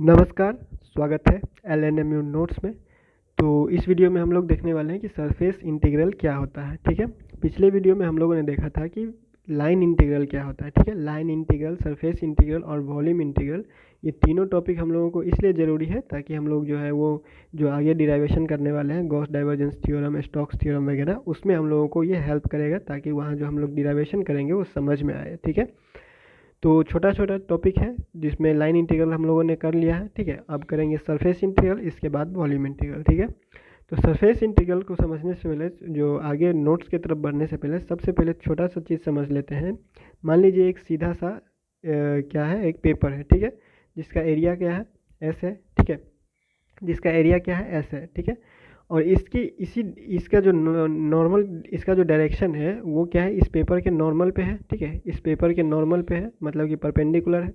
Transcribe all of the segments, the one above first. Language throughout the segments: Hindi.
नमस्कार, स्वागत है LNMU नोट्स में। तो इस वीडियो में हम लोग देखने वाले हैं कि सरफेस इंटीग्रल क्या होता है। ठीक है, पिछले वीडियो में हम लोगों ने देखा था कि लाइन इंटीग्रल क्या होता है। ठीक है, लाइन इंटीग्रल, सरफेस इंटीग्रल और वॉल्यूम इंटीग्रल, ये तीनों टॉपिक हम लोगों को इसलिए ज़रूरी है ताकि हम लोग जो है वो जो आगे डिराइवेशन करने वाले हैं, Gauss divergence theorem, Stokes theorem वगैरह, उसमें हम लोगों को ये हेल्प करेगा ताकि वहाँ जो हम लोग डिराइवेशन करेंगे वो समझ में आए। ठीक है, तो छोटा छोटा टॉपिक है जिसमें लाइन इंटीग्रल हम लोगों ने कर लिया है। ठीक है, अब करेंगे सरफेस इंटीग्रल, इसके बाद वॉल्यूम इंटीग्रल। ठीक है, तो सरफेस इंटीग्रल को समझने से पहले, जो आगे नोट्स की तरफ बढ़ने से पहले, सबसे पहले छोटा सा चीज़ समझ लेते हैं। मान लीजिए एक सीधा सा क्या है, एक पेपर है। ठीक है, जिसका एरिया क्या है, एस है। ठीक है, जिसका एरिया क्या है, एस है। ठीक है, और इसका जो नॉर्मल, इसका जो डायरेक्शन है वो क्या है, इस पेपर के नॉर्मल पे है। ठीक है, इस पेपर के नॉर्मल पे है, मतलब कि परपेंडिकुलर है।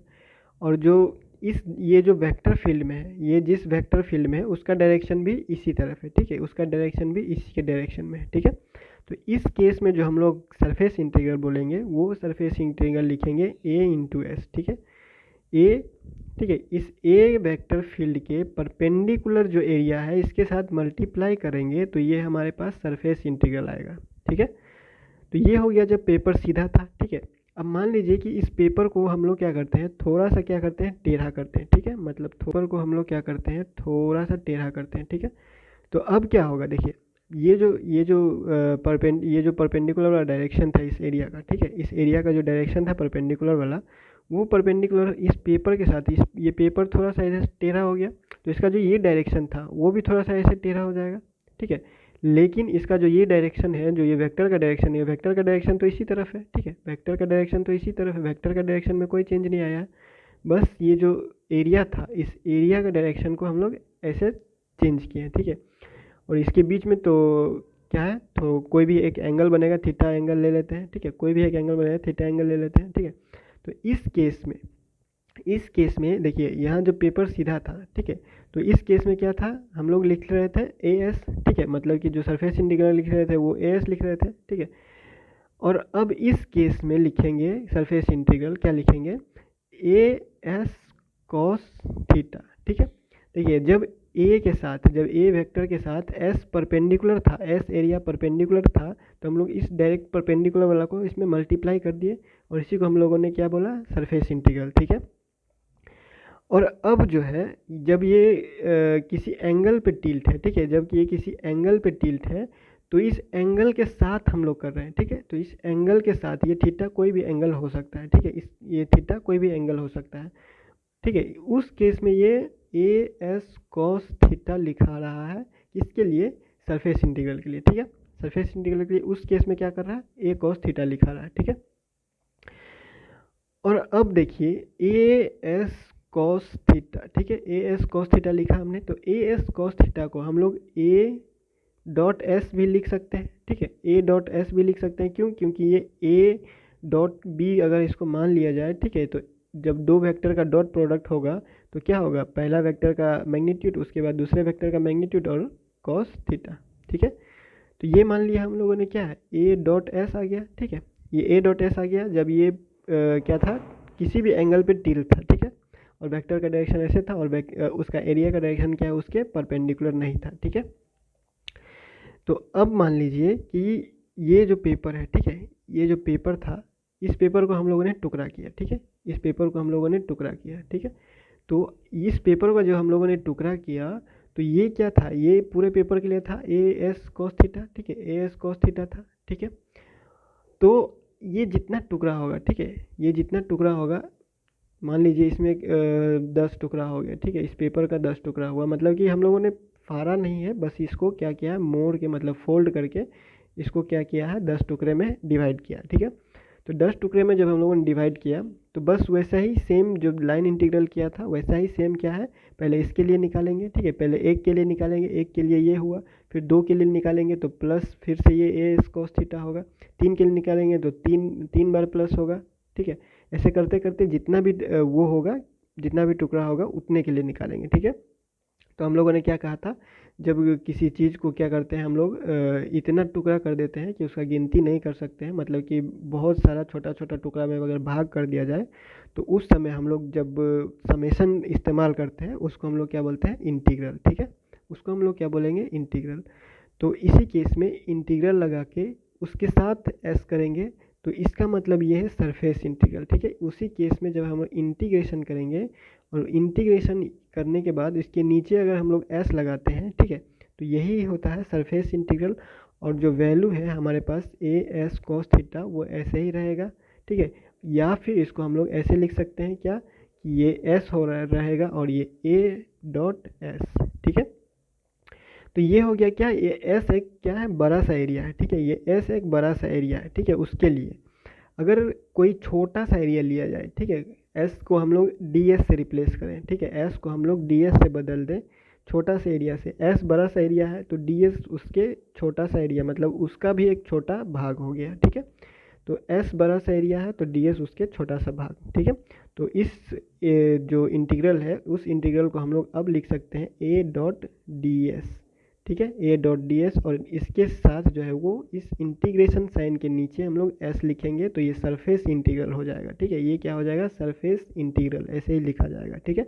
और जो ये जो वेक्टर फील्ड में है, ये जिस वेक्टर फील्ड में है उसका डायरेक्शन भी इसी तरफ है। ठीक है, उसका डायरेक्शन भी इसी के डायरेक्शन में है। ठीक है, तो इस केस में जो हम लोग सरफेस इंटीग्रल बोलेंगे वो सरफेस इंटीग्रल लिखेंगे ए इंटू एस। ठीक है, ए, ठीक है, इस ए वेक्टर फील्ड के परपेंडिकुलर जो एरिया है इसके साथ मल्टीप्लाई करेंगे तो ये हमारे पास सरफेस इंटीग्रल आएगा। ठीक है, तो ये हो गया जब पेपर सीधा था। ठीक है, अब मान लीजिए कि इस पेपर को हम लोग क्या करते हैं, थोड़ा सा क्या करते हैं, टेढ़ा करते हैं। ठीक है, मतलब पेपर को हम लोग क्या करते हैं, थोड़ा सा टेढ़ा करते हैं। ठीक है, तो अब क्या होगा, देखिए ये जो परपेंडिकुलर वाला डायरेक्शन था इस एरिया का। ठीक है, इस एरिया का जो डायरेक्शन था परपेंडिकुलर वाला, वो परपेंडिकुलर इस पेपर के साथ, ये पेपर थोड़ा सा ऐसे टेढ़ा हो गया, तो इसका जो ये डायरेक्शन था वो भी थोड़ा सा ऐसे टेढ़ा हो जाएगा। ठीक है, लेकिन इसका जो ये डायरेक्शन है, जो ये वेक्टर का डायरेक्शन है, वेक्टर का डायरेक्शन तो इसी तरफ है। ठीक है, वेक्टर का डायरेक्शन तो इसी तरफ है, वेक्टर का डायरेक्शन में कोई चेंज नहीं आया है। बस ये जो एरिया था, इस एरिया का डायरेक्शन को हम लोग ऐसे चेंज किए हैं। ठीक है, और इसके बीच में तो क्या है, तो कोई भी एक एंगल बनेगा, थीटा एंगल ले लेते हैं। ठीक है, कोई भी एक एंगल बनेगा, थीटा एंगल ले लेते हैं। ठीक है, तो इस केस में देखिए यहाँ जो पेपर सीधा था। ठीक है, तो इस केस में क्या था, हम लोग लिख रहे थे ए एस। ठीक है, मतलब कि जो सरफेस इंटीग्रल लिख रहे थे वो ए एस लिख रहे थे। ठीक है, और अब इस केस में लिखेंगे सरफेस इंटीग्रल, क्या लिखेंगे, ए एस कॉस थीटा। ठीक है, देखिए जब ए वेक्टर के साथ एस परपेंडिकुलर था, एस एरिया परपेंडिकुलर था, तो हम लोग इस डायरेक्ट परपेंडिकुलर वाला को इसमें मल्टीप्लाई कर दिए और इसी को हम लोगों ने क्या बोला, सरफेस इंटीग्रल। ठीक है, और अब जो है जब ये किसी एंगल पे टिल्ट है। ठीक है, जब ये किसी एंगल पे टिल्ट है तो इस एंगल के साथ हम लोग कर रहे हैं। ठीक है, तो इस एंगल के साथ, ये थीटा कोई भी एंगल हो सकता है। ठीक है, ये थीटा कोई भी एंगल हो सकता है। ठीक है, उस केस में ये ए एस कॉस थीटा लिखा रहा है, किसके लिए, सरफेस इंटीग्रल के लिए। ठीक है, सरफेस इंटीग्रल के लिए उस केस में क्या कर रहा है, ए कॉस थीटा लिखा रहा है। ठीक है, और अब देखिए ए एस कॉस थीटा। ठीक है, ए एस कॉस थीटा लिखा हमने, तो ए एस कॉस थीटा को हम लोग ए डॉट एस भी लिख सकते हैं। ठीक है, ए डॉट एस भी लिख सकते हैं, क्यों, क्योंकि ये ए डॉट बी अगर इसको मान लिया जाए। ठीक है, तो जब दो वेक्टर का डॉट प्रोडक्ट होगा तो क्या होगा, पहला वेक्टर का मैग्नीट्यूड, उसके बाद दूसरे वेक्टर का मैग्नीट्यूड और कॉस थीटा। ठीक है, तो ये मान लिया हम लोगों ने, क्या है, ए डॉट एस आ गया। ठीक है, ये ए डॉट एस आ गया जब ये क्या था, किसी भी एंगल पे टिल्ट था। ठीक है, और वेक्टर का डायरेक्शन ऐसे था और उसका एरिया का डायरेक्शन क्या है, उसके परपेंडिकुलर नहीं था। ठीक है, तो अब मान लीजिए कि ये जो पेपर है, ठीक है, ये जो पेपर था, इस पेपर को हम लोगों ने टुकड़ा किया। ठीक है, इस पेपर को हम लोगों ने टुकड़ा किया। ठीक है, तो इस पेपर का जो हम लोगों ने टुकड़ा किया, तो ये क्या था, ये पूरे पेपर के लिए था ए एस कॉस थीटा। ठीक है, ए एस कॉस थीटा था। ठीक है, तो ये जितना टुकड़ा होगा, ठीक है, ये जितना टुकड़ा होगा, मान लीजिए इसमें 10 टुकड़ा हो गया। ठीक है, इस पेपर का 10 टुकड़ा हुआ, मतलब कि हम लोगों ने फाड़ा नहीं है, बस इसको क्या किया है, मोड़ के, मतलब फोल्ड करके इसको क्या किया है, 10 टुकड़े में डिवाइड किया। ठीक है, तो 10 टुकड़े में जब हम लोगों ने डिवाइड किया तो बस वैसा ही सेम जो लाइन इंटीग्रल किया था वैसा ही सेम क्या है, पहले इसके लिए निकालेंगे। ठीक है, पहले एक के लिए निकालेंगे, एक के लिए ये हुआ, फिर दो के लिए निकालेंगे तो प्लस फिर से ये ए कॉस थीटा होगा, तीन के लिए निकालेंगे तो तीन तीन बार प्लस होगा। ठीक है, ऐसे करते करते जितना भी वो होगा, जितना भी टुकड़ा होगा उतने के लिए निकालेंगे। ठीक है, तो हम लोगों ने क्या कहा था, जब किसी चीज़ को क्या करते हैं हम लोग, इतना टुकड़ा कर देते हैं कि उसका गिनती नहीं कर सकते हैं, मतलब कि बहुत सारा छोटा छोटा टुकड़ा में अगर भाग कर दिया जाए तो उस समय हम लोग जब समेशन इस्तेमाल करते हैं उसको हम लोग क्या बोलते हैं, इंटीग्रल। ठीक है, उसको हम लोग क्या बोलेंगे, इंटीग्रल। तो इसी केस में इंटीग्रल लगा के उसके साथ एस करेंगे तो इसका मतलब ये है सरफेस इंटीग्रल। ठीक है, उसी केस में जब हम इंटीग्रेशन करेंगे और इंटीग्रेशन करने के बाद इसके नीचे अगर हम लोग एस लगाते हैं, ठीक है, तो यही होता है सरफेस इंटीग्रल। और जो वैल्यू है हमारे पास ए एस कॉस थीटा वो ऐसे ही रहेगा। ठीक है, या फिर इसको हम लोग ऐसे लिख सकते हैं क्या, कि ये एस हो रहेगा और ये ए डॉट एस। ठीक है, तो ये हो गया क्या, ये एस एक क्या है, बड़ा सा एरिया है। ठीक है, ये एस एक बड़ा सा एरिया है। ठीक है, उसके लिए अगर कोई छोटा सा एरिया लिया जाए, ठीक है, एस को हम लोग डी एस से रिप्लेस करें। ठीक है, एस को हम लोग डी एस से बदल दें, छोटा सा एरिया से। एस बड़ा सा एरिया है तो डी एस उसके छोटा सा एरिया, मतलब उसका भी एक छोटा भाग हो गया। ठीक है, तो एस बड़ा सा एरिया है तो डी एस उसके छोटा सा भाग। ठीक है, तो इस जो इंटीग्रल है उस इंटीग्रल को हम लोग अब लिख सकते हैं ए डॉट डी एस। ठीक है, ए डॉट डी एस, और इसके साथ जो है वो इस इंटीग्रेशन साइन के नीचे हम लोग एस लिखेंगे तो ये सरफेस इंटीग्रल हो जाएगा। ठीक है, ये क्या हो जाएगा, सरफेस इंटीग्रल, ऐसे ही लिखा जाएगा। ठीक है,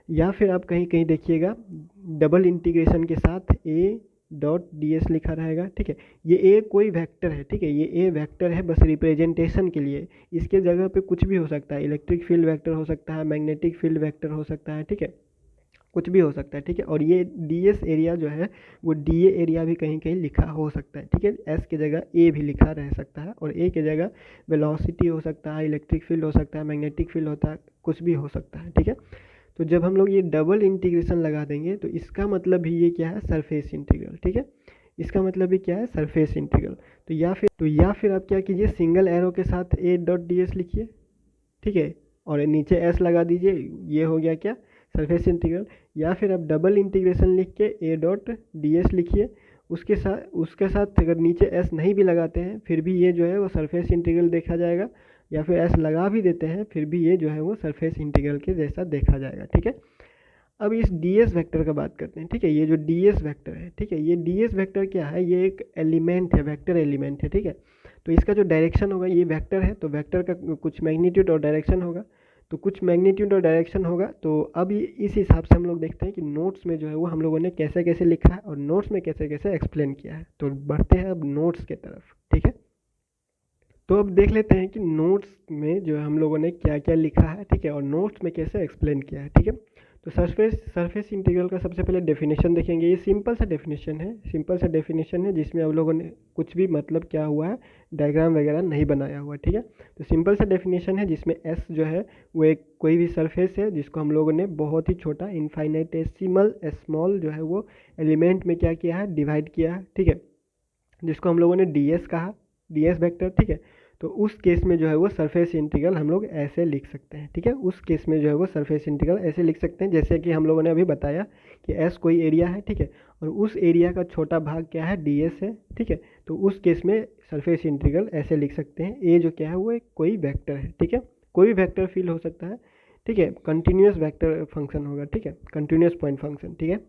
या फिर आप कहीं कहीं देखिएगा डबल इंटीग्रेशन के साथ ए डॉट डी एस लिखा रहेगा। ठीक है, ये ए कोई वेक्टर है। ठीक है, ये ए वेक्टर है बस रिप्रेजेंटेशन के लिए, इसके जगह पे कुछ भी हो सकता है, इलेक्ट्रिक फील्ड वेक्टर हो सकता है, मैग्नेटिक फील्ड वेक्टर हो सकता है। ठीक है, कुछ भी हो सकता है। ठीक है, और ये डी एस एरिया जो है वो डी ए एरिया भी कहीं कहीं लिखा हो सकता है। ठीक है, एस की जगह ए भी लिखा रह सकता है, और ए की जगह वेलोसिटी हो सकता है, इलेक्ट्रिक फील्ड हो सकता है, मैग्नेटिक फील्ड होता है, कुछ भी हो सकता है। ठीक है, तो जब हम लोग ये डबल इंटीग्रेशन लगा देंगे तो इसका मतलब भी ये क्या है, सरफेस इंटीग्रल। ठीक है, इसका मतलब भी क्या है, सरफेस इंटीग्रल। तो या फिर आप क्या कीजिए, सिंगल एरो के साथ ए डॉट डी एस लिखिए। ठीक है, और नीचे एस लगा दीजिए, ये हो गया क्या, सरफेस इंटीग्रल। या फिर आप डबल इंटीग्रेशन लिख के ए डॉट डी एस लिखिए, उसके साथ अगर नीचे एस नहीं भी लगाते हैं फिर भी ये जो है वो सरफेस इंटीग्रल देखा जाएगा, या फिर एस लगा भी देते हैं फिर भी ये जो है वो सरफेस इंटीग्रल के जैसा देखा जाएगा। ठीक है, अब इस डी एस वैक्टर का बात करते हैं। ठीक है, ये जो डी एस वैक्टर है, ठीक है, ये डी एस वैक्टर क्या है, ये एक एलिमेंट है, वैक्टर एलिमेंट है। ठीक है, तो इसका जो डायरेक्शन होगा, ये वेक्टर है तो वेक्टर का कुछ मैग्नीट्यूड और डायरेक्शन होगा, तो कुछ मैग्नीट्यूड और डायरेक्शन होगा। तो अब इस हिसाब से हम लोग देखते हैं कि नोट्स में जो है वो हम लोगों ने कैसे कैसे लिखा है और नोट्स में कैसे कैसे एक्सप्लेन किया है। तो बढ़ते हैं अब नोट्स के तरफ। ठीक है, तो अब देख लेते हैं कि नोट्स में जो हम लोगों ने क्या क्या लिखा है। ठीक है, और नोट्स में कैसे एक्सप्लेन किया है। ठीक है, तो सरफेस इंटीग्रल का सबसे पहले डेफिनेशन देखेंगे। ये सिंपल सा डेफिनेशन है जिसमें आप लोगों ने कुछ भी मतलब क्या हुआ है, डायग्राम वगैरह नहीं बनाया हुआ। ठीक है, तो सिंपल सा डेफिनेशन है जिसमें एस जो है वो एक कोई भी सरफेस है जिसको हम लोगों ने बहुत ही छोटा इनफाइनाइटेसिमल स्मॉल जो है वो एलिमेंट में क्या किया है, डिवाइड किया है। ठीक है, जिसको हम लोगों ने डी एस कहा, डी एस वैक्टर। ठीक है, तो उस केस में जो है वो सरफेस इंटीग्रल हम लोग ऐसे लिख सकते हैं। ठीक है, उस केस में जो है वो सरफेस इंटीग्रल ऐसे लिख सकते हैं जैसे कि हम लोगों ने अभी बताया कि एस कोई एरिया है। ठीक है, और उस एरिया का छोटा भाग क्या है, डी एस है। ठीक है, तो उस केस में सरफेस इंटीग्रल ऐसे लिख सकते हैं। ए जो क्या है वो एक कोई वेक्टर है। ठीक है, कोई भी वेक्टर फील्ड हो सकता है। ठीक है, कंटिन्यूस वेक्टर फंक्शन होगा। ठीक है, कंटिन्यूस पॉइंट फंक्शन। ठीक है,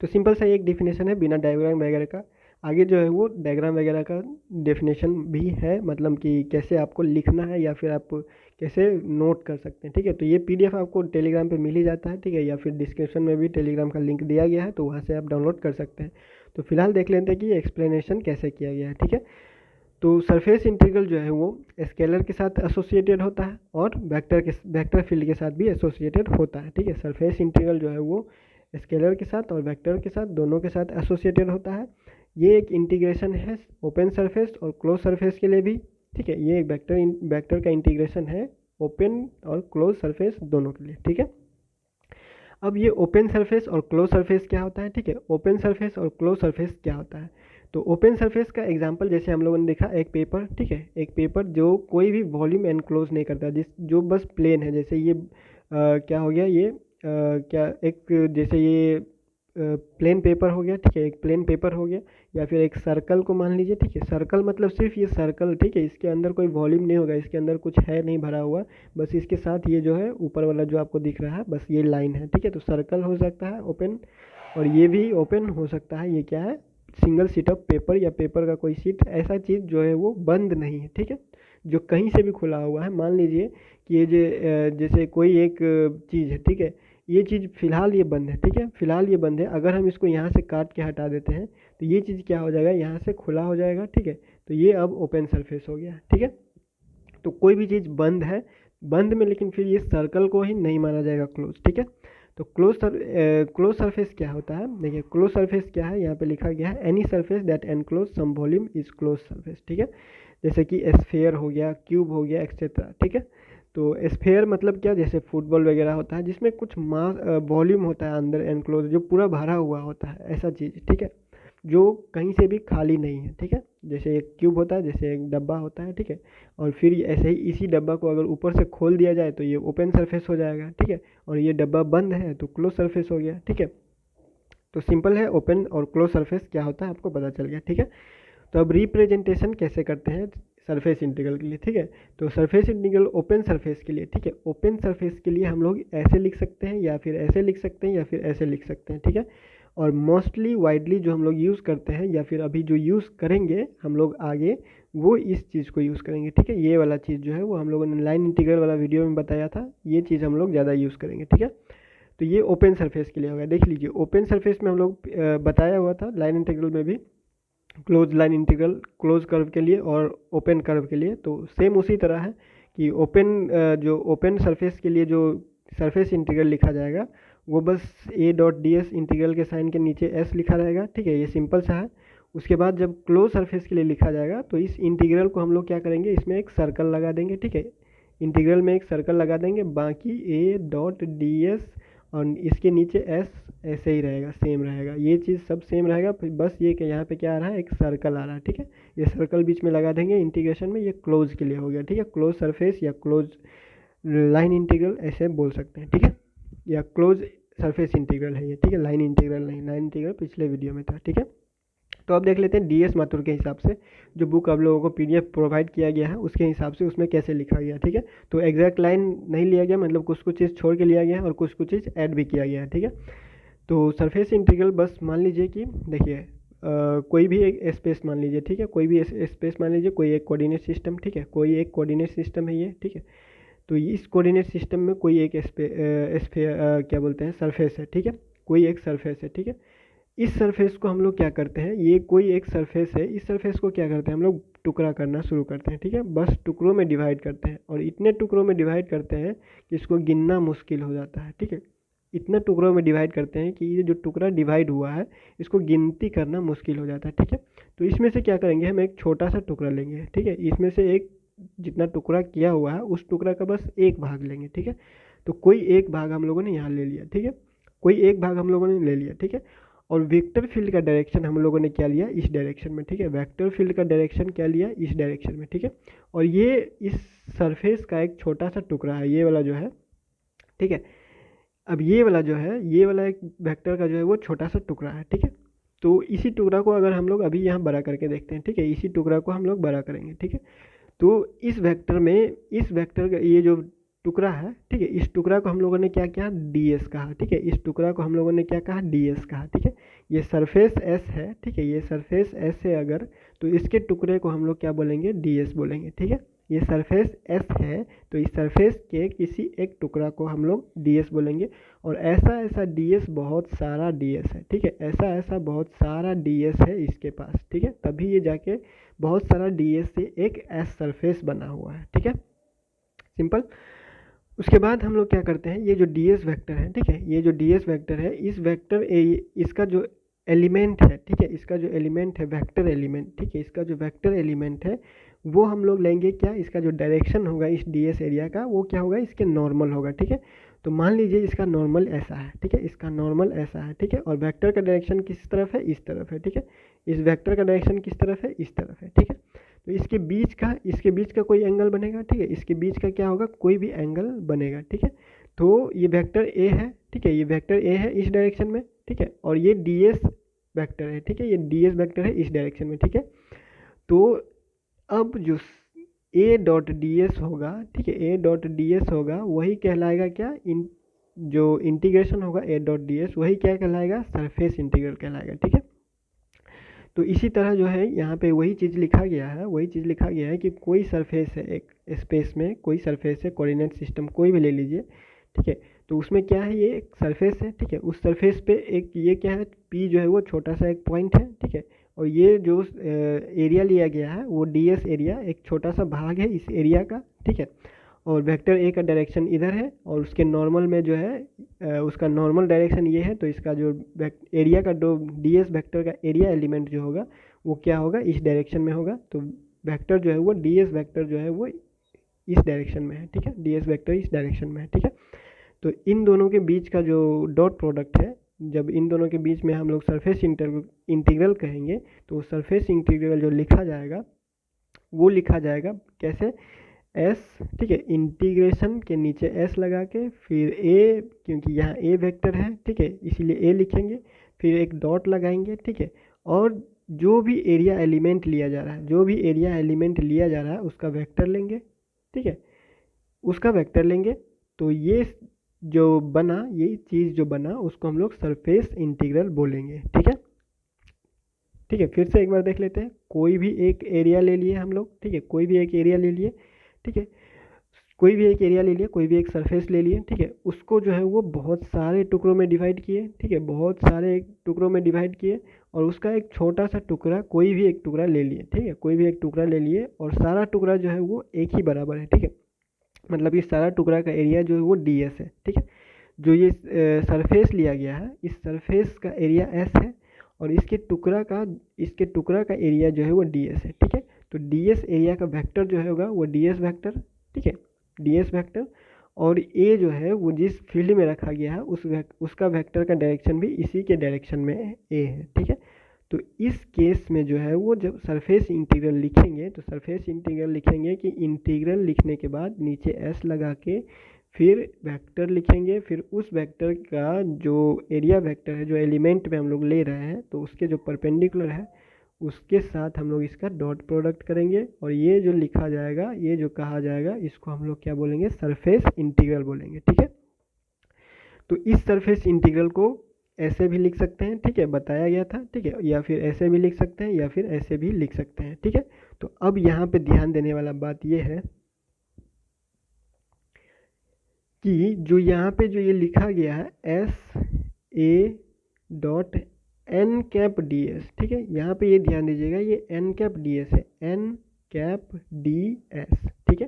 तो सिंपल सा एक डिफिनेशन है बिना डायग्राम वगैरह का। आगे जो है वो डायग्राम वगैरह का डेफिनेशन भी है, मतलब कि कैसे आपको लिखना है या फिर आप कैसे नोट कर सकते हैं। ठीक है, तो ये पीडीएफ आपको टेलीग्राम पे मिल ही जाता है। ठीक है, या फिर डिस्क्रिप्शन में भी टेलीग्राम का लिंक दिया गया है तो वहाँ से आप डाउनलोड कर सकते हैं। तो फिलहाल देख लेते हैं कि ये एक्सप्लेनेशन कैसे किया गया है। ठीक है, तो सरफेस इंटीग्रल जो है वो स्केलर के साथ एसोसिएटेड होता है और वेक्टर फील्ड के साथ भी एसोसिएटेड होता है। ठीक है, सरफेस इंटीग्रल जो है वो स्केलर के साथ और वेक्टर के साथ दोनों के साथ एसोसिएटेड होता है। ये एक इंटीग्रेशन है ओपन सरफेस और क्लोज सरफेस के लिए भी। ठीक है, ये एक वेक्टर का इंटीग्रेशन है ओपन और क्लोज सरफेस दोनों के लिए। ठीक है, अब ये ओपन सरफेस और क्लोज सरफेस क्या होता है। ठीक है, ओपन सरफेस और क्लोज सरफेस क्या होता है, तो ओपन सरफेस का एग्जांपल जैसे हम लोगों ने देखा एक पेपर। ठीक है, एक पेपर जो कोई भी वॉल्यूम एनक्लोज नहीं करता, जो बस प्लेन है। जैसे ये क्या हो गया, ये क्या एक जैसे ये प्लेन पेपर हो गया। ठीक है, एक प्लेन पेपर हो गया, या फिर एक सर्कल को मान लीजिए। ठीक है, सर्कल मतलब सिर्फ ये सर्कल। ठीक है, इसके अंदर कोई वॉल्यूम नहीं होगा, इसके अंदर कुछ है नहीं भरा हुआ, बस इसके साथ ये जो है ऊपर वाला जो आपको दिख रहा है बस ये लाइन है। ठीक है, तो सर्कल हो सकता है ओपन, और ये भी ओपन हो सकता है। ये क्या है, सिंगल शीट ऑफ पेपर या पेपर का कोई शीट, ऐसा चीज़ जो है वो बंद नहीं है। ठीक है, जो कहीं से भी खुला हुआ है। मान लीजिए कि ये जैसे कोई एक चीज़ है, ठीक है, ये चीज़ फिलहाल ये बंद है, ठीक है, फिलहाल ये बंद है। अगर हम इसको यहाँ से काट के हटा देते हैं तो ये चीज़ क्या हो जाएगा, यहाँ से खुला हो जाएगा, ठीक है। तो ये अब ओपन सरफेस हो गया, ठीक है। तो कोई भी चीज़ बंद है, बंद में लेकिन फिर ये सर्कल को ही नहीं माना जाएगा क्लोज, ठीक है। तो क्लोज सरफेस क्या होता है, देखिए क्लोज सरफेस क्या है, यहाँ पे लिखा गया है any surface that enclose some volume is close surface, ठीक है। जैसे कि स्फेयर हो गया, क्यूब हो गया, एक्सेट्रा, ठीक है। तो स्फेयर मतलब क्या, जैसे फुटबॉल वगैरह होता है जिसमें कुछ मास वॉल्यूम होता है अंदर एनक्लोज, जो पूरा भरा हुआ होता है, ऐसा चीज़, ठीक है, जो कहीं से भी खाली नहीं है, ठीक है। जैसे एक क्यूब होता है, जैसे एक डब्बा होता है, ठीक है। और फिर ऐसे ही इसी डब्बा को अगर ऊपर से खोल दिया जाए तो ये ओपन सरफेस हो जाएगा, ठीक है। और ये डब्बा बंद है तो क्लोज सरफेस हो गया, ठीक है। तो सिंपल है, ओपन और क्लोज सरफेस क्या होता है आपको पता चल गया, ठीक है। तो अब रिप्रेजेंटेशन कैसे करते हैं सरफेस इंटीग्रल के लिए, ठीक है। तो सरफेस इंटीग्रल ओपन सरफेस के लिए, ठीक है, ओपन सरफेस के लिए हम लोग ऐसे लिख सकते हैं या फिर ऐसे लिख सकते हैं या फिर ऐसे लिख सकते हैं, ठीक है। और मोस्टली वाइडली जो हम लोग यूज़ करते हैं या फिर अभी जो यूज़ करेंगे हम लोग आगे, वो इस चीज़ को यूज़ करेंगे, ठीक है। ये वाला चीज़ जो है वो हम लोगों ने लाइन इंटीग्रल वाला वीडियो में बताया था, ये चीज़ हम लोग ज़्यादा यूज़ करेंगे, ठीक है। तो ये ओपन सरफेस के लिए होगा। देख लीजिए ओपन सरफेस में हम लोग बताया हुआ था लाइन इंटीग्रल में भी, close line integral close curve के लिए और ओपन कर्व के लिए। तो सेम उसी तरह है कि जो ओपन सरफेस के लिए जो सरफेस इंटीग्रल लिखा जाएगा वो बस ए डॉट डी एस इंटीग्रल के साइन के नीचे एस लिखा रहेगा, ठीक है, ये सिंपल सा है। उसके बाद जब क्लोज सरफेस के लिए लिखा जाएगा तो इस इंटीग्रल को हम लोग क्या करेंगे, इसमें एक सर्कल लगा देंगे, ठीक है, इंटीग्रल में एक सर्कल लगा देंगे, बाकी ए डॉट डी एस और इसके नीचे एस ऐसे ही रहेगा, सेम रहेगा, ये चीज़ सब सेम रहेगा। बस ये कि यहाँ पे क्या आ रहा है, एक सर्कल आ रहा है, ठीक है। ये सर्कल बीच में लगा देंगे इंटीग्रेशन में, ये क्लोज के लिए हो गया, ठीक है। क्लोज सरफेस या क्लोज लाइन इंटीग्रल ऐसे बोल सकते हैं, ठीक है, या क्लोज सरफेस इंटीग्रल है ये, ठीक है, लाइन इंटीग्रल नहीं, लाइन इंटीग्रल पिछले वीडियो में था, ठीक है। तो अब देख लेते हैं डीएस माथुर के हिसाब से, जो बुक आप लोगों को पीडीएफ प्रोवाइड किया गया है उसके हिसाब से उसमें कैसे लिखा गया, ठीक है। तो एग्जैक्ट लाइन नहीं लिया गया, मतलब कुछ कुछ चीज़ छोड़ के लिया गया है और कुछ कुछ चीज़ ऐड भी किया गया है, ठीक है। तो सरफेस इंटीग्रल बस मान लीजिए कि देखिए कोई भी एक स्पेस मान लीजिए, ठीक है, कोई भी स्पेस मान लीजिए, कोई एक कोऑर्डिनेट सिस्टम, ठीक है, कोई एक कोऑर्डिनेट सिस्टम है ये, ठीक है। तो इस कोऑर्डिनेट सिस्टम में कोई एक क्या बोलते हैं सरफेस है, ठीक है, कोई एक सरफेस है, ठीक है। इस सरफेस को हम लोग क्या करते हैं, ये कोई एक सरफेस है, इस सरफेस को क्या करते हैं हम लोग, टुकड़ा करना शुरू करते हैं, ठीक है, बस टुकड़ों में डिवाइड करते हैं और इतने टुकड़ों में डिवाइड करते हैं कि इसको गिनना मुश्किल हो जाता है, ठीक है। इतने टुकड़ों में डिवाइड करते हैं कि ये जो टुकड़ा डिवाइड हुआ है इसको गिनती करना मुश्किल हो जाता है, ठीक है। तो इसमें से क्या करेंगे, हम एक छोटा सा टुकड़ा लेंगे, ठीक है, इसमें से एक जितना टुकड़ा किया हुआ है उस टुकड़ा का बस एक भाग लेंगे, ठीक है। तो कोई एक भाग हम लोगों ने यहाँ ले लिया, ठीक है, कोई एक भाग हम लोगों ने ले लिया, ठीक है। और वेक्टर फील्ड का डायरेक्शन हम लोगों ने क्या लिया, इस डायरेक्शन में, ठीक है, वेक्टर फील्ड का डायरेक्शन क्या लिया, इस डायरेक्शन में, ठीक है। और ये इस सरफेस का एक छोटा सा टुकड़ा है, ये वाला जो है, ठीक है। अब ये वाला जो है, ये वाला एक वेक्टर का जो है वो छोटा सा टुकड़ा है, ठीक है। तो इसी टुकड़ा को अगर हम लोग अभी यहाँ बड़ा करके देखते हैं, ठीक है, इसी टुकड़ा को हम लोग बड़ा करेंगे, ठीक है। तो इस वेक्टर में, इस वेक्टर का ये जो टुकड़ा है, ठीक है, इस टुकड़ा को हम लोगों ने क्या किया, ds कहा, ठीक है, इस टुकड़ा को हम लोगों ने क्या कहा, ds कहा, ठीक है। ये सरफेस s है, ठीक है, ये सरफेस s है अगर, तो इसके टुकड़े को हम लोग क्या बोलेंगे, ds बोलेंगे, ठीक है। ये सरफेस s है तो इस सरफेस के किसी एक टुकड़ा को हम लोग ds बोलेंगे। और ऐसा ऐसा ds, बहुत सारा ds है, ठीक है, ऐसा ऐसा बहुत सारा ds है इसके पास, ठीक है, तभी ये जाके बहुत सारा ds से एक s सरफेस बना हुआ है, ठीक है, सिंपल। उसके बाद हम लोग क्या करते हैं, ये जो ds वेक्टर है, ठीक है, ये जो ds वेक्टर है, इस वेक्टर इसका जो एलिमेंट है, ठीक है, इसका जो एलिमेंट है वेक्टर एलिमेंट, ठीक है, इसका जो वेक्टर एलिमेंट है वो हम लोग लेंगे क्या, इसका जो डायरेक्शन होगा इस ds एरिया का वो क्या होगा, इसके नॉर्मल होगा, ठीक है। तो मान लीजिए इसका नॉर्मल ऐसा है, ठीक है, इसका नॉर्मल ऐसा है, ठीक है, और वेक्टर का डायरेक्शन किस तरफ है, इस तरफ है, ठीक है, इस वेक्टर का डायरेक्शन किस तरफ है, इस तरफ है, ठीक है। तो इसके बीच का कोई एंगल बनेगा, ठीक है, इसके बीच का क्या होगा, कोई भी एंगल बनेगा, ठीक है। तो ये वेक्टर ए है, ठीक है, ये वेक्टर ए है इस डायरेक्शन में, ठीक है, और ये ds वेक्टर है, ठीक है, ये ds वेक्टर है इस डायरेक्शन में, ठीक है। तो अब जो a डॉट ds होगा, ठीक है, a डॉट ds होगा वही कहलाएगा क्या, जो इंटीग्रेशन होगा a डॉट ds वही क्या कहलाएगा, सरफेस इंटीग्रल कहलाएगा, ठीक है। तो इसी तरह जो है यहाँ पे वही चीज़ लिखा गया है, वही चीज़ लिखा गया है कि कोई सरफेस है एक, स्पेस में कोई सरफेस है, कोऑर्डिनेट सिस्टम कोई भी ले लीजिए, ठीक है। तो उसमें क्या है, ये एक सरफेस है, ठीक है। उस सरफेस पे एक ये क्या है, पी जो है वो छोटा सा एक पॉइंट है, ठीक है। और ये जो एरिया लिया गया है वो ds एरिया एक छोटा सा भाग है इस एरिया का, ठीक है। और वेक्टर ए का डायरेक्शन इधर है और उसके नॉर्मल में जो है उसका नॉर्मल डायरेक्शन ये है, तो इसका जो एरिया का जो ds वेक्टर का एरिया एलिमेंट जो होगा वो क्या होगा, इस डायरेक्शन में होगा। तो वेक्टर जो है वो ds वेक्टर जो है वो इस डायरेक्शन में है, ठीक है। ds वेक्टर इस डायरेक्शन में है, ठीक है। तो इन दोनों के बीच का जो डॉट प्रोडक्ट है, जब इन दोनों के बीच में हम लोग सरफेस इंटीग्रल कहेंगे, तो सरफेस इंटीग्रल जो लिखा जाएगा वो लिखा जाएगा कैसे, एस, ठीक है। इंटीग्रेशन के नीचे एस लगा के फिर ए, क्योंकि यहाँ ए वेक्टर है, ठीक है, इसीलिए ए लिखेंगे, फिर एक डॉट लगाएंगे, ठीक है। और जो भी एरिया एलिमेंट लिया जा रहा है, जो भी एरिया एलिमेंट लिया जा रहा है उसका वेक्टर लेंगे, ठीक है, उसका वेक्टर लेंगे। तो ये जो बना, ये चीज़ जो बना उसको हम लोग सरफेस इंटीग्रल बोलेंगे, ठीक है। ठीक है, फिर से एक बार देख लेते हैं। कोई भी एक एरिया ले लिए हम लोग, ठीक है, कोई भी एक एरिया ले लिए, ठीक है, कोई भी एक एरिया ले लिया, कोई भी एक सरफेस ले लिए, ठीक है। उसको जो है वो बहुत सारे टुकड़ों में डिवाइड किए, ठीक है, बहुत सारे टुकड़ों में डिवाइड किए और उसका एक छोटा सा टुकड़ा, कोई भी एक टुकड़ा ले लिए, ठीक है, कोई भी एक टुकड़ा ले लिए और सारा टुकड़ा जो है वो एक ही बराबर है, ठीक है। मतलब ये सारा टुकड़ा का एरिया जो है वो ds है, ठीक है। जो ये सरफेस लिया गया है, इस सरफेस का एरिया s है और इसके टुकड़ा का एरिया जो है वो ds है, ठीक है। तो ds एरिया का वेक्टर जो है होगा वो ds वेक्टर, ठीक है, ds वेक्टर। और a जो है वो जिस फील्ड में रखा गया है उसका वेक्टर का डायरेक्शन भी इसी के डायरेक्शन में a है, ठीक है। तो इस केस में जो है वो जब सरफेस इंटीग्रल लिखेंगे, तो सरफेस इंटीग्रल लिखेंगे कि इंटीग्रल लिखने के बाद नीचे s लगा के फिर वेक्टर लिखेंगे, फिर उस वेक्टर का जो एरिया वेक्टर है, जो एलिमेंट में हम लोग ले रहे हैं, तो उसके जो परपेंडिकुलर है उसके साथ हम लोग इसका डॉट प्रोडक्ट करेंगे और ये जो लिखा जाएगा, ये जो कहा जाएगा, इसको हम लोग क्या बोलेंगे, सरफेस इंटीग्रल बोलेंगे, ठीक है। तो इस सरफेस इंटीग्रल को ऐसे भी लिख सकते हैं, ठीक है, बताया गया था, ठीक है, या फिर ऐसे भी लिख सकते हैं या फिर ऐसे भी लिख सकते हैं, ठीक है। तो अब यहाँ पे ध्यान देने वाला बात ये है कि जो यहाँ पे जो ये लिखा गया है S A dot N cap D S, ठीक है, यहाँ पे ये ध्यान दीजिएगा, ये एन कैप डी एस है, एन कैप डी एस, ठीक है।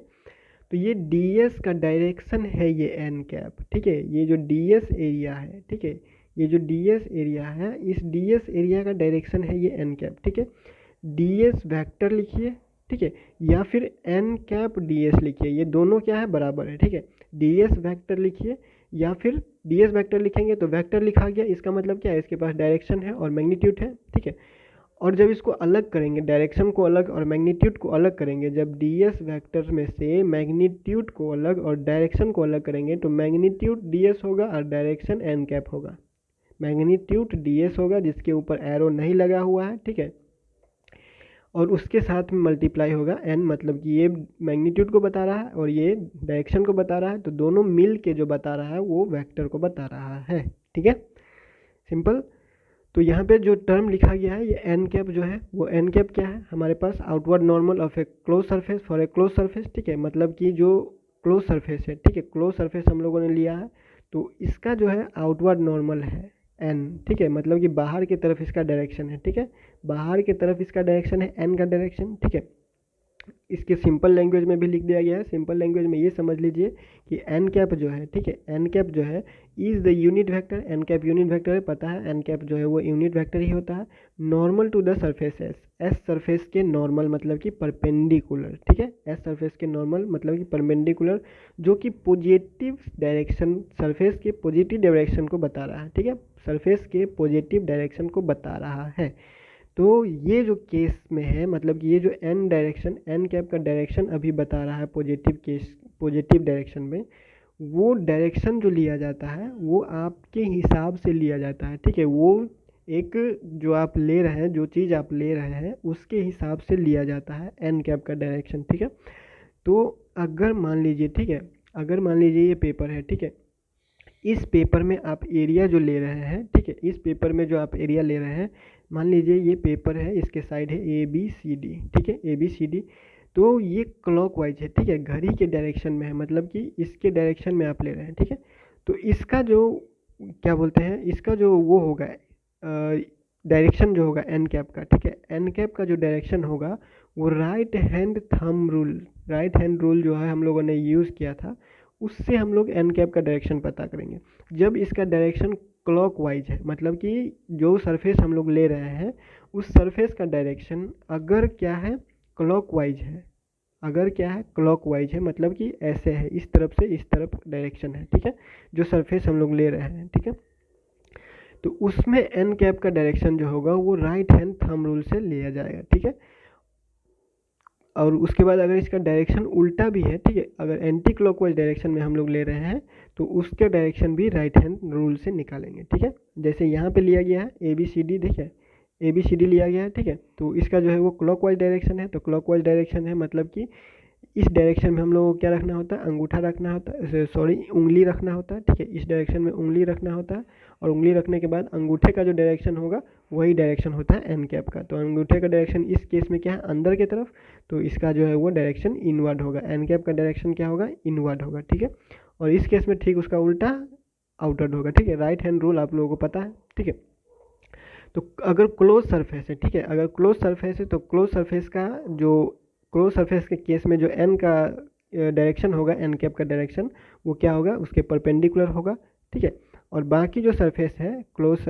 तो ये डी एस का डायरेक्शन है ये एन कैप, ठीक है, ये जो डी एस एरिया है, ठीक है, ये जो डी एस एरिया है, इस डी एस एरिया का डायरेक्शन है ये एन कैप, ठीक है। डी एस वैक्टर लिखिए, ठीक है, या फिर एन कैप डी एस लिखिए, ये दोनों क्या है, बराबर है, ठीक है। डी एस वैक्टर लिखिए या फिर डी एस वैक्टर लिखेंगे तो वैक्टर लिखा गया, इसका मतलब क्या है, इसके पास डायरेक्शन है और मैग्नीट्यूड है, ठीक है। और जब इसको अलग करेंगे, डायरेक्शन को अलग और मैग्नीट्यूड को अलग करेंगे, जब डी एस वैक्टर में से मैग्नीट्यूड को अलग और डायरेक्शन को अलग करेंगे तो मैग्नीट्यूड डी एस होगा और डायरेक्शन एन कैप होगा। मैग्नीट्यूड डी एस होगा जिसके ऊपर एरो नहीं लगा हुआ है, ठीक है, और उसके साथ में मल्टीप्लाई होगा एन, मतलब कि ये मैग्नीट्यूड को बता रहा है और ये डायरेक्शन को बता रहा है, तो दोनों मिल के जो बता रहा है वो वेक्टर को बता रहा है, ठीक है, सिंपल। तो यहाँ पे जो टर्म लिखा गया है ये एन कैप जो है वो एन कैप क्या है, हमारे पास outward normal of a close surface for a close surface, ठीक है, मतलब कि जो क्लोज सरफेस है, ठीक है, क्लोज सरफेस हम लोगों ने लिया है तो इसका जो है आउटवर्ड नॉर्मल है एन, ठीक है, मतलब कि बाहर की तरफ इसका डायरेक्शन है, ठीक है, बाहर की तरफ इसका डायरेक्शन है एन का डायरेक्शन, ठीक है। इसके सिंपल लैंग्वेज में भी लिख दिया गया है, सिंपल लैंग्वेज में ये समझ लीजिए कि एन कैप जो है, ठीक है, एन कैप जो है is the unit vector, N cap unit vector है, पता है एन कैप जो है वो यूनिट वेक्टर ही होता है, normal to the surface S, S surface के नॉर्मल मतलब कि परपेंडिकुलर, ठीक है, एस सरफेस के नॉर्मल मतलब कि परपेंडिकुलर, जो कि पॉजिटिव डायरेक्शन, सरफेस के पॉजिटिव डायरेक्शन को बता रहा है, ठीक है, सरफेस के पॉजिटिव डायरेक्शन को बता रहा है। तो ये जो केस में है, मतलब कि ये जो एन डायरेक्शन, एन कैप का डायरेक्शन अभी बता रहा है पॉजिटिव डायरेक्शन में, वो डायरेक्शन जो लिया जाता है वो आपके हिसाब से लिया जाता है, ठीक है, वो एक जो आप ले रहे हैं, जो चीज़ आप ले रहे हैं उसके हिसाब से लिया जाता है एन कैप का डायरेक्शन, ठीक है। तो अगर मान लीजिए, ठीक है, अगर मान लीजिए ये पेपर है, ठीक है, इस पेपर में आप एरिया जो ले रहे हैं, ठीक है, इस पेपर में जो आप एरिया ले रहे हैं, मान लीजिए ये पेपर है, इसके साइड है ए बी सी डी, ठीक है, ए बी सी डी, तो ये क्लॉकवाइज है, ठीक है, घड़ी के डायरेक्शन में है, मतलब कि इसके डायरेक्शन में आप ले रहे हैं, ठीक है। तो इसका जो क्या बोलते हैं, इसका जो वो होगा डायरेक्शन जो होगा एन कैप का, ठीक है, एन कैप का जो डायरेक्शन होगा वो right hand thumb rule, right hand rule जो है हम लोगों ने यूज़ किया था, उससे हम लोग एन कैप का डायरेक्शन पता करेंगे। जब इसका डायरेक्शन क्लॉकवाइज है, मतलब कि जो सरफेस हम लोग ले रहे हैं उस सरफेस का डायरेक्शन अगर क्या है, क्लॉकवाइज है, अगर क्या है क्लॉकवाइज है, मतलब कि ऐसे है, इस तरफ से इस तरफ डायरेक्शन है, ठीक है, जो सरफेस हम लोग ले रहे हैं, ठीक है। तो उसमें एन कैप का डायरेक्शन जो होगा वो राइट हैंड थंब रूल से लिया जाएगा, ठीक है। और उसके बाद अगर इसका डायरेक्शन उल्टा भी है, ठीक है, अगर एंटी क्लॉकवाइज डायरेक्शन में हम लोग ले रहे हैं तो उसके डायरेक्शन भी राइट हैंड रूल से निकालेंगे, ठीक है। जैसे यहाँ पे लिया गया है ए बी सी डी, देखिए ए बी सी डी लिया गया है, ठीक है, तो इसका जो है वो क्लॉकवाइज डायरेक्शन है, तो क्लॉकवाइज डायरेक्शन है मतलब कि इस डायरेक्शन में हम लोगों को क्या रखना होता है, अंगूठा रखना होता है, सॉरी उंगली रखना होता है, ठीक है, इस डायरेक्शन में उंगली रखना होता है, और उंगली रखने के बाद अंगूठे का जो डायरेक्शन होगा वही डायरेक्शन होता है एन कैप का। तो अंगूठे का डायरेक्शन इस केस में क्या है, अंदर की तरफ, तो इसका जो है वो डायरेक्शन इनवर्ड होगा, एन कैप का डायरेक्शन क्या होगा, इनवर्ड होगा, ठीक है। और इस केस में ठीक उसका उल्टा आउटवर्ड होगा, ठीक है। राइट हैंड रूल आप लोगों को पता है, ठीक है। तो अगर क्लोज सरफेस है, ठीक है, अगर क्लोज सरफेस है तो क्लोज सरफेस का जो क्लोज सरफेस के केस में जो एन का डायरेक्शन होगा, एन कैप का डायरेक्शन वो क्या होगा, उसके परपेंडिकुलर होगा, ठीक है। और बाकी जो सरफेस है क्लोज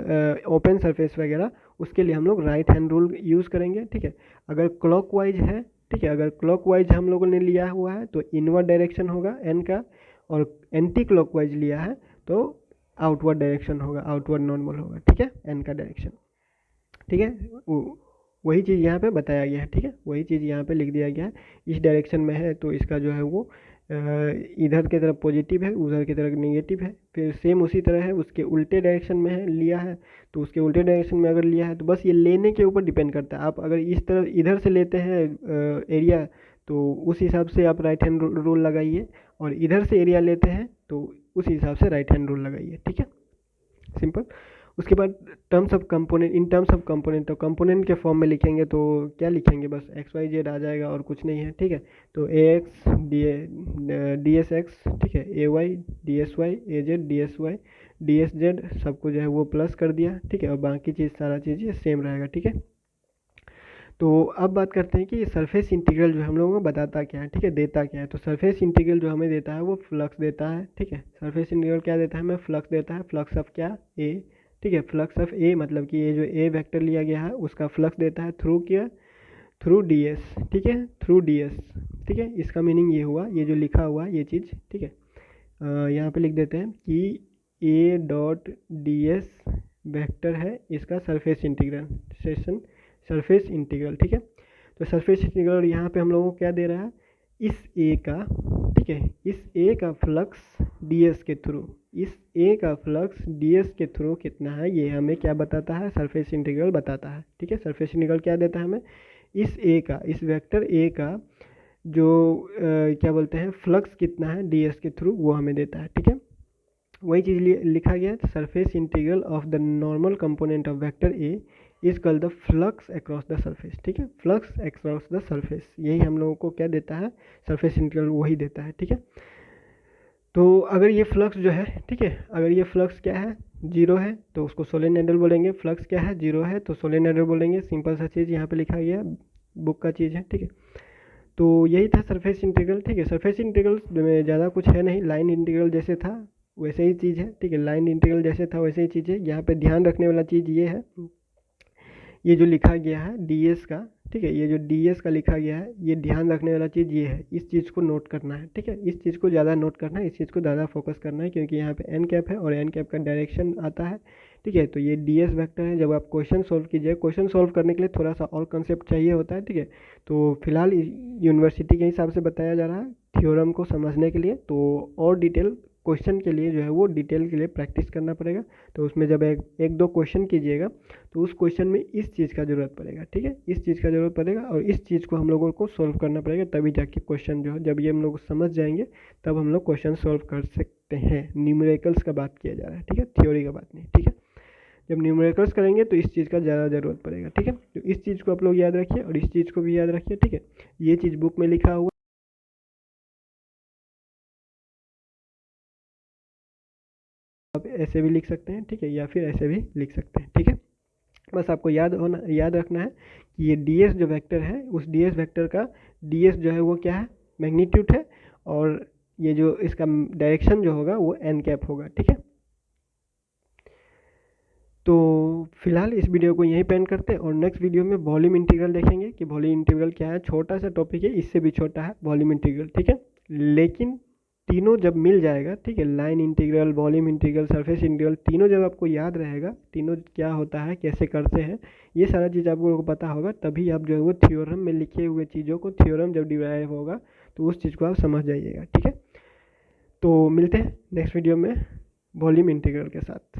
ओपन सरफेस वगैरह, उसके लिए हम लोग राइट हैंड रूल यूज़ करेंगे, ठीक है। अगर क्लॉकवाइज है, ठीक है, अगर क्लॉकवाइज हम लोगों ने लिया हुआ है तो इनवर्ड डायरेक्शन होगा एन का, और एंटी क्लॉकवाइज लिया है तो आउटवर्ड डायरेक्शन होगा, आउटवर्ड नॉर्मल होगा, ठीक है, एन का डायरेक्शन, ठीक है। वही चीज़ यहाँ पे बताया गया है, ठीक है, वही चीज़ यहाँ पे लिख दिया गया है। इस डायरेक्शन में है तो इसका जो है वो इधर की तरफ पॉजिटिव है, उधर की तरफ नेगेटिव है। फिर सेम उसी तरह है, उसके उल्टे डायरेक्शन में है लिया है, तो उसके उल्टे डायरेक्शन में अगर लिया है तो बस ये लेने के ऊपर डिपेंड करता है। आप अगर इस तरफ इधर से लेते हैं एरिया, तो उस हिसाब से आप राइट हैंड रूल लगाइए, और इधर से एरिया लेते हैं तो उस हिसाब से राइट हैंड रूल लगाइए, ठीक है, सिंपल। उसके बाद terms of component, in terms of component, तो कंपोनेंट के फॉर्म में लिखेंगे तो क्या लिखेंगे, बस एक्स वाई जेड आ जाएगा और कुछ नहीं है, ठीक है। तो A X D S X, ठीक है, A Y D S Y, A Z D S Y D S Z, सबको जो है वो प्लस कर दिया, ठीक है, और बाकी चीज़ सारा चीज़ ये सेम रहेगा, ठीक है। तो अब बात करते हैं कि सरफेस इंटीग्रल जो हम लोगों को बताता क्या है, ठीक है, देता क्या है। तो सरफेस इंटीग्रल जो हमें देता है वो फ्लक्स देता है, ठीक है। सरफेस इंटीग्रल क्या देता है हमें, फ्लक्स देता है, फ्लक्स ऑफ क्या, ए, ठीक है, फ्लक्स ऑफ ए, मतलब कि ये जो ए वेक्टर लिया गया है उसका फ्लक्स देता है थ्रू क्या, थ्रू डी एस, ठीक है, थ्रू डी एस, ठीक है। इसका मीनिंग ये हुआ, ये जो लिखा हुआ ये चीज़, ठीक है, यहाँ पे लिख देते हैं कि ए डॉट डी एस वेक्टर है इसका surface integral, session surface integral, ठीक है। तो सरफेस इंटीग्रल यहाँ पे हम लोगों को क्या दे रहा है, इस ए का, ठीक है, इस ए का फ्लक्स डी एस के थ्रू, इस ए का फ्लक्स डी एस के थ्रू कितना है ये हमें क्या बताता है, सरफेस इंटीग्रल बताता है, ठीक है। सरफेस इंटीग्रल क्या देता है हमें, इस ए का, इस वेक्टर ए का जो क्या बोलते हैं फ्लक्स कितना है डी एस के थ्रू वो हमें देता है, ठीक है। वही चीज़ लिखा गया है, surface integral of the normal component of vector A is called the flux across the surface, ठीक है, फ्लक्स अक्रॉस द सरफेस, यही हम लोगों को क्या देता है, सरफेस इंटीग्रल वही देता है, ठीक है। तो अगर ये फ्लक्स जो है, ठीक है, अगर ये फ्लक्स क्या है, जीरो है तो उसको सोलेनोइडल बोलेंगे, फ्लक्स क्या है, जीरो है तो सोलेनोइडल बोलेंगे, सिंपल सा चीज़ यहाँ पे लिखा गया, बुक का चीज़ है, ठीक है। तो यही था सरफेस इंटीग्रल, ठीक है। सरफेस इंटीग्रल में ज़्यादा कुछ है नहीं, लाइन इंटीग्रल जैसे था वैसे ही चीज़ है, ठीक है, लाइन इंटीग्रल जैसे था वैसे ही चीज़ है। यहाँ पे ध्यान रखने वाला चीज़ ये है, ये जो लिखा गया है डी एस का, ठीक है, ये जो डी एस का लिखा गया है ये ध्यान रखने वाला चीज़ ये है, इस चीज़ को नोट करना है, ठीक है, इस चीज़ को ज़्यादा नोट करना है, इस चीज़ को ज़्यादा फोकस करना है, क्योंकि यहाँ पे एन कैप है और एन कैप का डायरेक्शन आता है, ठीक है। तो ये डी एस वेक्टर है, जब आप क्वेश्चन सॉल्व कीजिए, क्वेश्चन सॉल्व करने के लिए थोड़ा सा और कंसेप्ट चाहिए होता है, ठीक है। तो फिलहाल यूनिवर्सिटी के हिसाब से बताया जा रहा है थ्योरम को समझने के लिए, तो और डिटेल क्वेश्चन के लिए जो है वो डिटेल के लिए प्रैक्टिस करना पड़ेगा। तो उसमें जब एक दो क्वेश्चन कीजिएगा तो उस क्वेश्चन में इस चीज़ का ज़रूरत पड़ेगा, ठीक है, इस चीज़ का ज़रूरत पड़ेगा और इस चीज़ को हम लोगों को सॉल्व करना पड़ेगा, तभी जाके क्वेश्चन जो है, जब ये हम लोग समझ जाएंगे तब हम लोग क्वेश्चन सॉल्व कर सकते हैं। न्यूमेरिकल्स का बात किया जा रहा है, ठीक है, थ्योरी का बात नहीं, ठीक है। जब न्यूमेरिकल्स करेंगे तो इस चीज़ का ज़्यादा ज़रूरत पड़ेगा, ठीक है। तो इस चीज़ को आप लोग याद रखिए और इस चीज़ को भी याद रखिए, ठीक है। ये चीज़ बुक में लिखा हुआ, आप ऐसे भी लिख सकते हैं, ठीक है, या फिर ऐसे भी लिख सकते हैं, ठीक है। बस आपको याद रखना है कि ये डी एस जो वेक्टर है, उस डी एस वेक्टर का डी एस जो है वो क्या है, मैग्नीट्यूड है, और ये जो इसका डायरेक्शन जो होगा वो एन कैप होगा, ठीक है। तो फिलहाल इस वीडियो को यहीं पे एंड करते हैं और नेक्स्ट वीडियो में वॉल्यूम इंटीग्रल देखेंगे कि वॉल्यूम इंटीग्रल क्या है। छोटा सा टॉपिक है, इससे भी छोटा है वॉल्यूम इंटीग्रल, ठीक है। लेकिन तीनों जब मिल जाएगा, ठीक है, line integral, volume integral, surface integral, तीनों जब आपको याद रहेगा, तीनों क्या होता है, कैसे करते हैं, ये सारा चीज़ आपको पता होगा, तभी आप जो है वो थ्योरम में लिखे हुए चीज़ों को, थ्योरम जब डिराइव होगा तो उस चीज़ को आप समझ जाइएगा, ठीक है। तो मिलते हैं नेक्स्ट वीडियो में वॉल्यूम इंटीग्रल के साथ।